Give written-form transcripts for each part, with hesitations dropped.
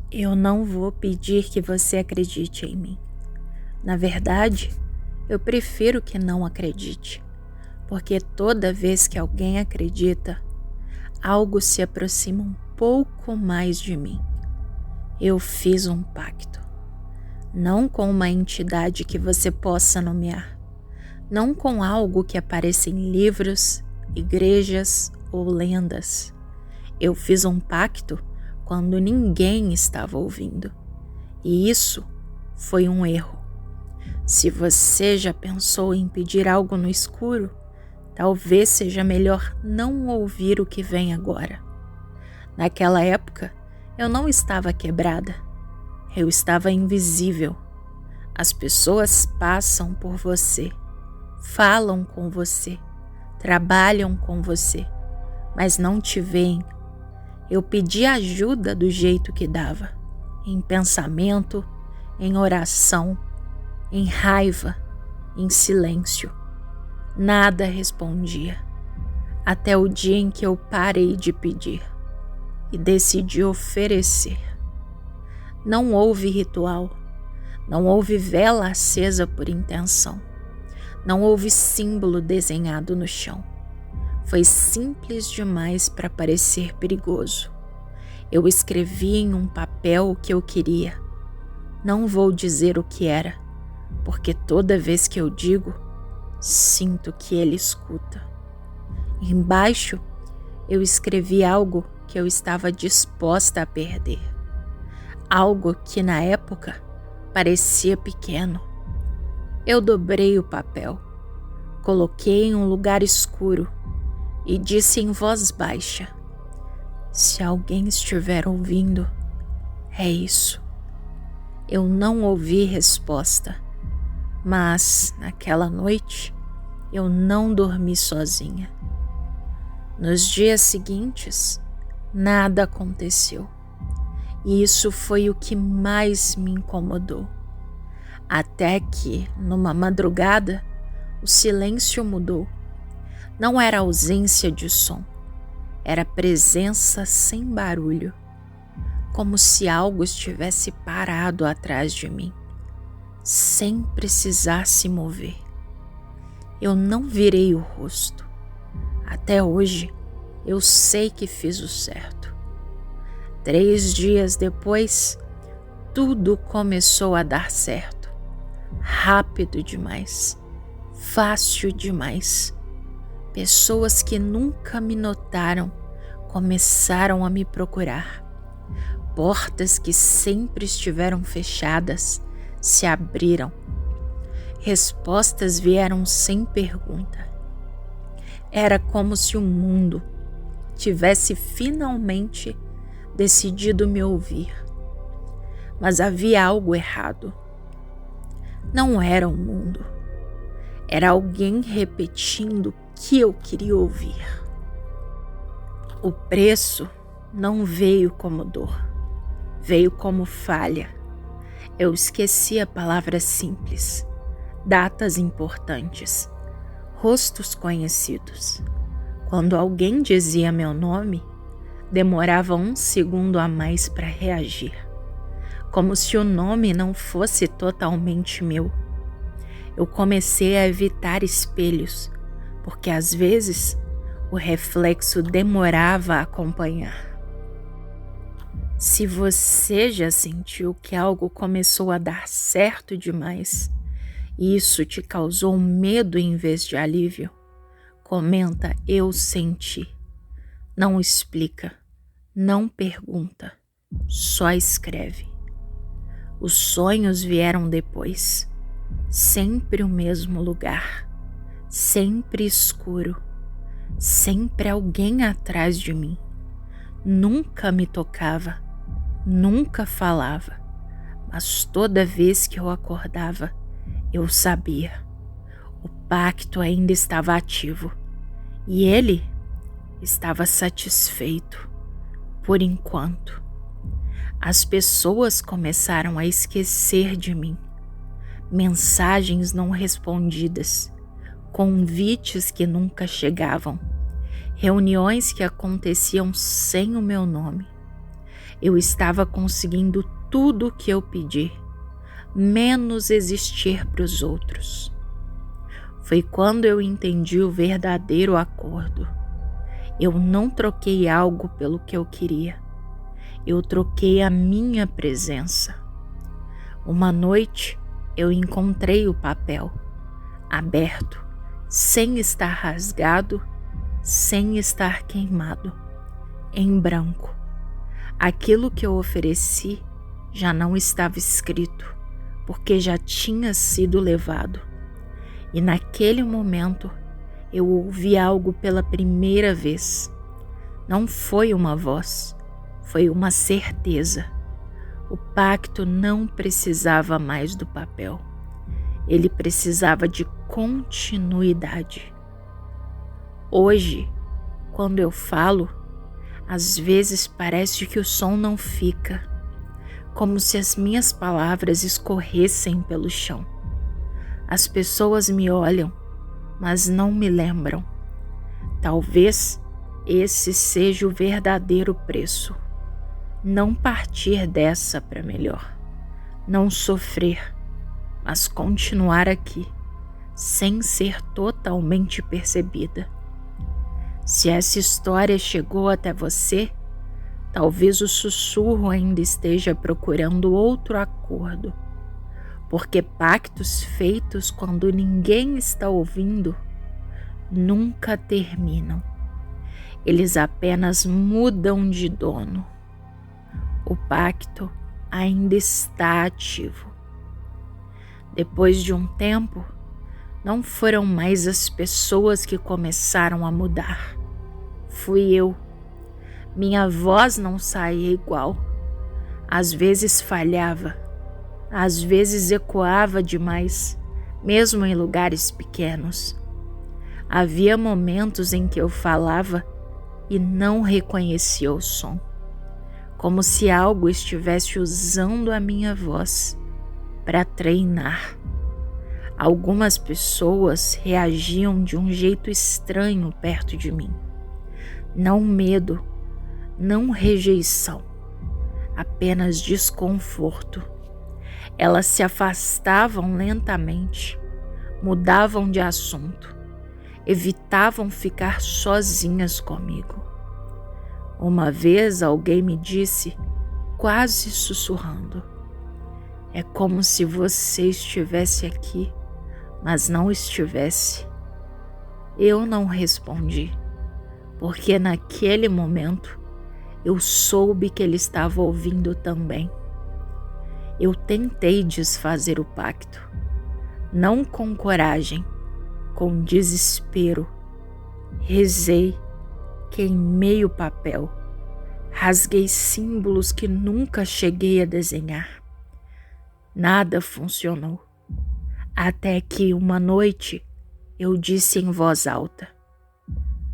Eu não vou pedir que você acredite em mim. Na verdade, eu prefiro que não acredite, porque toda vez que alguém acredita, algo se aproxima um pouco mais de mim. Eu fiz um pacto, não com uma entidade que você possa nomear, não com algo que apareça em livros, igrejas ou lendas. Eu fiz um pacto quando ninguém estava ouvindo. E isso foi um erro. Se você já pensou em pedir algo no escuro, talvez seja melhor não ouvir o que vem agora. Naquela época, eu não estava quebrada. Eu estava invisível. As pessoas passam por você, falam com você, trabalham com você, mas não te veem. Eu pedi ajuda do jeito que dava, em pensamento, em oração, em raiva, em silêncio. Nada respondia, até o dia em que eu parei de pedir e decidi oferecer. Não houve ritual, não houve vela acesa por intenção, não houve símbolo desenhado no chão. Foi simples demais para parecer perigoso. Eu escrevi em um papel o que eu queria. Não vou dizer o que era, porque toda vez que eu digo, sinto que ele escuta. Embaixo, eu escrevi algo que eu estava disposta a perder. Algo que na época parecia pequeno. Eu dobrei o papel, coloquei em um lugar escuro e disse em voz baixa: se alguém estiver ouvindo, é isso. Eu não ouvi resposta, mas naquela noite eu não dormi sozinha. Nos dias seguintes, nada aconteceu. E isso foi o que mais me incomodou. Até que, numa madrugada, o silêncio mudou. Não era ausência de som, era presença sem barulho, como se algo estivesse parado atrás de mim, sem precisar se mover. Eu não virei o rosto. Até hoje, eu sei que fiz o certo. 3 dias depois, tudo começou a dar certo. Rápido demais, fácil demais. Pessoas que nunca me notaram começaram a me procurar. Portas que sempre estiveram fechadas se abriram. Respostas vieram sem pergunta. Era como se o mundo tivesse finalmente decidido me ouvir. Mas havia algo errado. Não era o mundo. Era alguém repetindo o que eu queria ouvir. O preço não veio como dor, veio como falha. Eu esqueci a palavra simples, datas importantes, rostos conhecidos. Quando alguém dizia meu nome, demorava 1 segundo a mais para reagir, como se o nome não fosse totalmente meu. Eu comecei a evitar espelhos, porque às vezes o reflexo demorava a acompanhar. Se você já sentiu que algo começou a dar certo demais e isso te causou medo em vez de alívio, comenta "eu senti". Não explica, não pergunta, só escreve. Os sonhos vieram depois, sempre o mesmo lugar, sempre escuro, sempre alguém atrás de mim. Nunca me tocava, nunca falava, mas toda vez que eu acordava, eu sabia. O pacto ainda estava ativo e ele estava satisfeito, por enquanto. As pessoas começaram a esquecer de mim. Mensagens não respondidas, convites que nunca chegavam, reuniões que aconteciam sem o meu nome. Eu estava conseguindo tudo o que eu pedi, menos existir para os outros. Foi quando eu entendi o verdadeiro acordo. Eu não troquei algo pelo que eu queria. Eu troquei a minha presença. Uma noite eu encontrei o papel, aberto, sem estar rasgado, sem estar queimado, em branco. Aquilo que eu ofereci já não estava escrito, porque já tinha sido levado. E naquele momento eu ouvi algo pela primeira vez. Não foi uma voz, foi uma certeza. O pacto não precisava mais do papel. Ele precisava de continuidade. Hoje, quando eu falo, às vezes parece que o som não fica, como se as minhas palavras escorressem pelo chão. As pessoas me olham, mas não me lembram. Talvez esse seja o verdadeiro preço. Não partir dessa para melhor. Não sofrer, mas continuar aqui, sem ser totalmente percebida. Se essa história chegou até você, talvez o sussurro ainda esteja procurando outro acordo, porque pactos feitos quando ninguém está ouvindo nunca terminam. Eles apenas mudam de dono. O pacto ainda está ativo. Depois de um tempo, não foram mais as pessoas que começaram a mudar. Fui eu. Minha voz não saía igual. Às vezes falhava. Às vezes ecoava demais, mesmo em lugares pequenos. Havia momentos em que eu falava e não reconhecia o som, como se algo estivesse usando a minha voz para treinar. Algumas pessoas reagiam de um jeito estranho perto de mim. Não medo, não rejeição, apenas desconforto. Elas se afastavam lentamente, mudavam de assunto, evitavam ficar sozinhas comigo. Uma vez alguém me disse, quase sussurrando: "É como se você estivesse aqui, mas não estivesse." Eu não respondi, porque naquele momento eu soube que ele estava ouvindo também. Eu tentei desfazer o pacto, não com coragem, com desespero. Rezei, queimei o papel, rasguei símbolos que nunca cheguei a desenhar. Nada funcionou, até que uma noite eu disse em voz alta: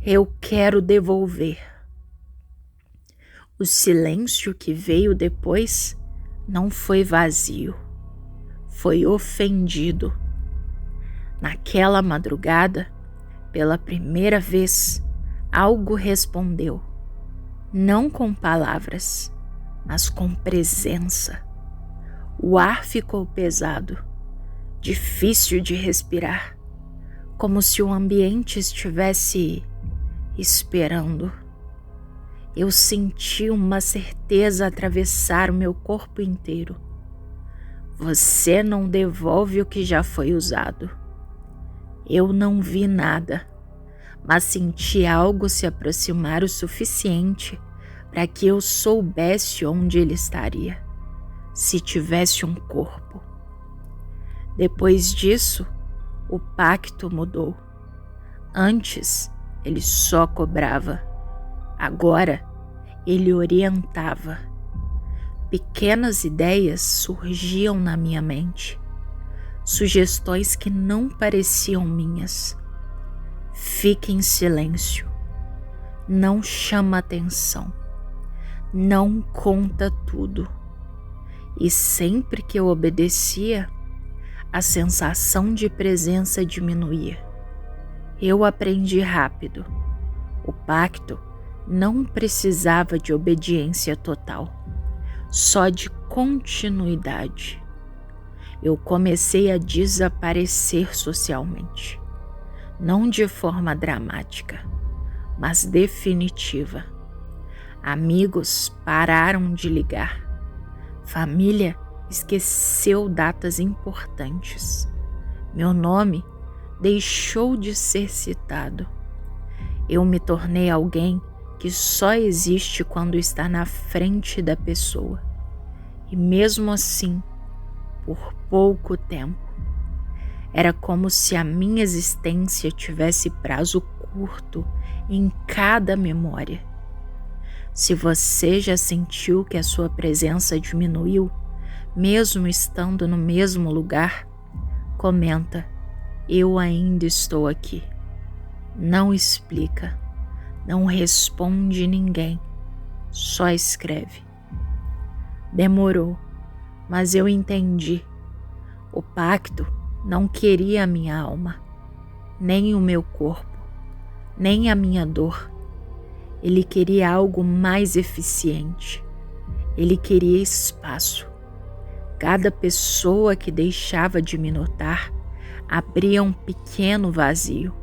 "Eu quero devolver." O silêncio que veio depois não foi vazio, foi ofendido. Naquela madrugada, pela primeira vez, algo respondeu, não com palavras, mas com presença. O ar ficou pesado, difícil de respirar, como se o ambiente estivesse esperando. Eu senti uma certeza atravessar o meu corpo inteiro. Você não devolve o que já foi usado. Eu não vi nada, mas senti algo se aproximar o suficiente para que eu soubesse onde ele estaria, se tivesse um corpo. Depois disso, o pacto mudou. Antes, ele só cobrava. Agora, ele orientava. Pequenas ideias surgiam na minha mente, sugestões que não pareciam minhas. Fique em silêncio, não chama atenção, não conta tudo. E sempre que eu obedecia, a sensação de presença diminuía. Eu aprendi rápido. O pacto não precisava de obediência total, só de continuidade. Eu comecei a desaparecer socialmente, não de forma dramática, mas definitiva. Amigos pararam de ligar. Família esqueceu datas importantes. Meu nome deixou de ser citado. Eu me tornei alguém que só existe quando está na frente da pessoa. E mesmo assim, por pouco tempo. Era como se a minha existência tivesse prazo curto em cada memória. Se você já sentiu que a sua presença diminuiu, mesmo estando no mesmo lugar, comenta: eu ainda estou aqui. Não explica, não responde ninguém, só escreve. Demorou, mas eu entendi. O pacto não queria a minha alma, nem o meu corpo, nem a minha dor. Ele queria algo mais eficiente. Ele queria espaço. Cada pessoa que deixava de me notar abria um pequeno vazio.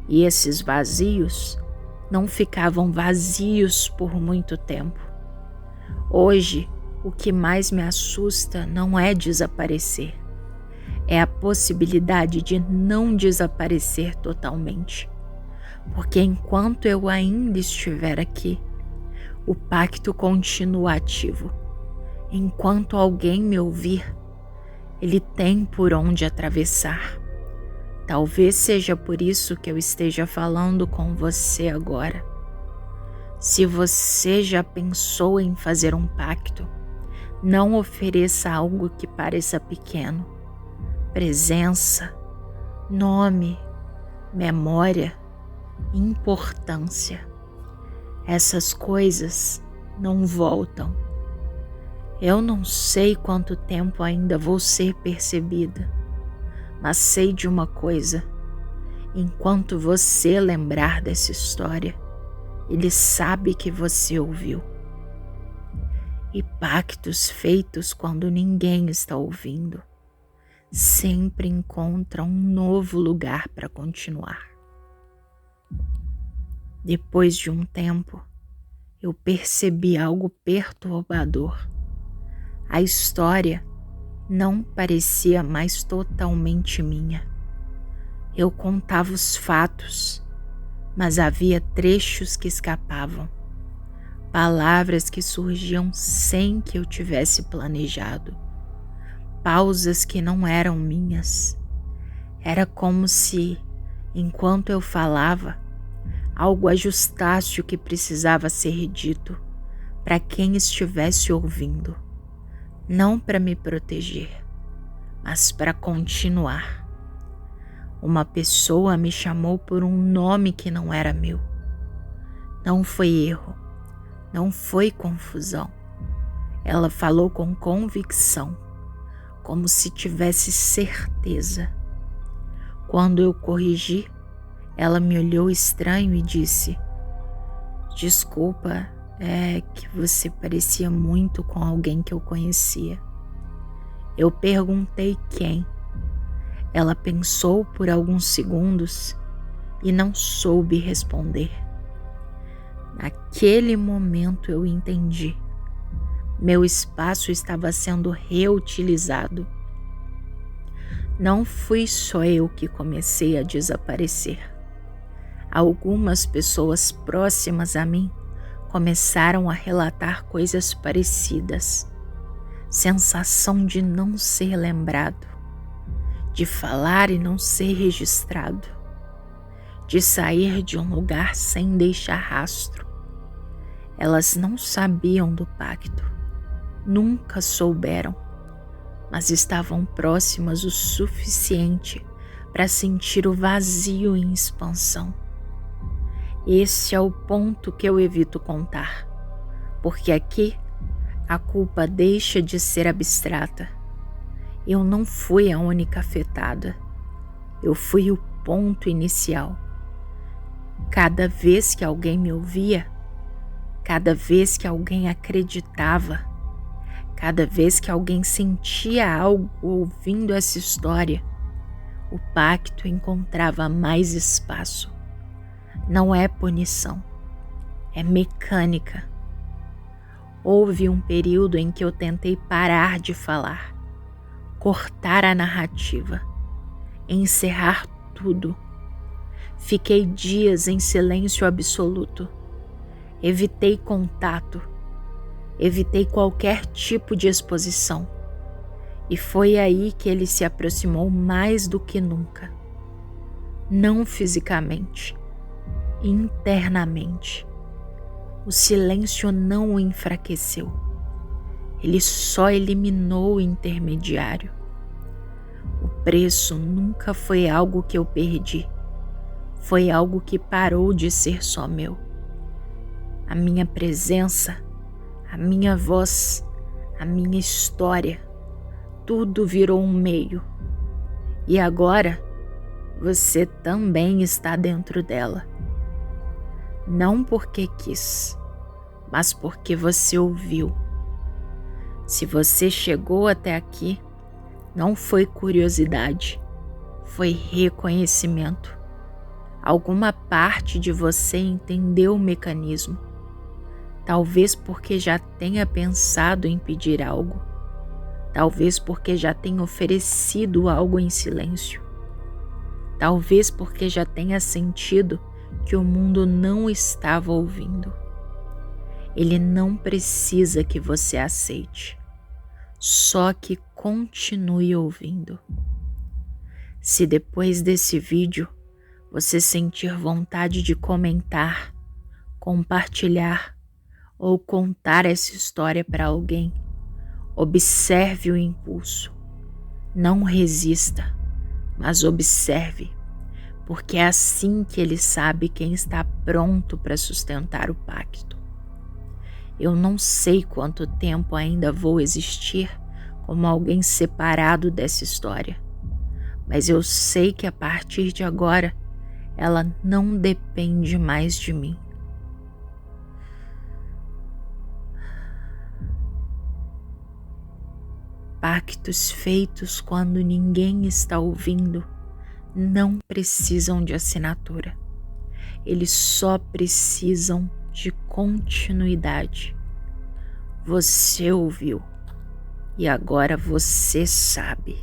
E esses vazios não ficavam vazios por muito tempo. Hoje, o que mais me assusta não é desaparecer. É a possibilidade de não desaparecer totalmente. Porque enquanto eu ainda estiver aqui, o pacto continua ativo. Enquanto alguém me ouvir, ele tem por onde atravessar. Talvez seja por isso que eu esteja falando com você agora. Se você já pensou em fazer um pacto, não ofereça algo que pareça pequeno. Presença, nome, memória, importância. Essas coisas não voltam. Eu não sei quanto tempo ainda vou ser percebida, mas sei de uma coisa: enquanto você lembrar dessa história, ele sabe que você ouviu. E pactos feitos quando ninguém está ouvindo sempre encontram um novo lugar para continuar. Depois de um tempo, eu percebi algo perturbador. A história não parecia mais totalmente minha. Eu contava os fatos, mas havia trechos que escapavam, palavras que surgiam sem que eu tivesse planejado, pausas que não eram minhas. Era como se, enquanto eu falava, algo ajustasse o que precisava ser dito para quem estivesse ouvindo. Não para me proteger, mas para continuar. Uma pessoa me chamou por um nome que não era meu. Não foi erro, não foi confusão. Ela falou com convicção, como se tivesse certeza. Quando eu corrigi, ela me olhou estranho e disse: desculpa, é que você parecia muito com alguém que eu conhecia. Eu perguntei quem. Ela pensou por alguns segundos e não soube responder. Naquele momento eu entendi. Meu espaço estava sendo reutilizado. Não fui só eu que comecei a desaparecer. Algumas pessoas próximas a mim começaram a relatar coisas parecidas. Sensação de não ser lembrado, de falar e não ser registrado, de sair de um lugar sem deixar rastro. Elas não sabiam do pacto, nunca souberam, mas estavam próximas o suficiente para sentir o vazio em expansão. Esse é o ponto que eu evito contar, porque aqui a culpa deixa de ser abstrata. Eu não fui a única afetada, eu fui o ponto inicial. Cada vez que alguém me ouvia, Cada vez que alguém acreditava, cada vez que alguém sentia algo ouvindo essa história, o pacto encontrava mais espaço. Não é punição, é mecânica. Houve um período em que eu tentei parar de falar, cortar a narrativa, encerrar tudo. Fiquei dias em silêncio absoluto. Evitei contato, evitei qualquer tipo de exposição. E foi aí que ele se aproximou mais do que nunca. Não fisicamente, internamente. O silêncio não o enfraqueceu. Ele só eliminou o intermediário. O preço nunca foi algo que eu perdi. Foi algo que parou de ser só meu. A minha presença, a minha voz, a minha história, tudo virou um meio. E agora, você também está dentro dela. Não porque quis, mas porque você ouviu. Se você chegou até aqui, não foi curiosidade, foi reconhecimento. Alguma parte de você entendeu o mecanismo. Talvez porque já tenha pensado em pedir algo. Talvez porque já tenha oferecido algo em silêncio. Talvez porque já tenha sentido que o mundo não estava ouvindo. Ele não precisa que você aceite, só que continue ouvindo. Se depois desse vídeo você sentir vontade de comentar, compartilhar ou contar essa história para alguém, observe o impulso. Não resista, mas observe, porque é assim que ele sabe quem está pronto para sustentar o pacto. Eu não sei quanto tempo ainda vou existir como alguém separado dessa história, mas eu sei que a partir de agora ela não depende mais de mim. Pactos feitos quando ninguém está ouvindo não precisam de assinatura. Eles só precisam de continuidade. Você ouviu e agora você sabe.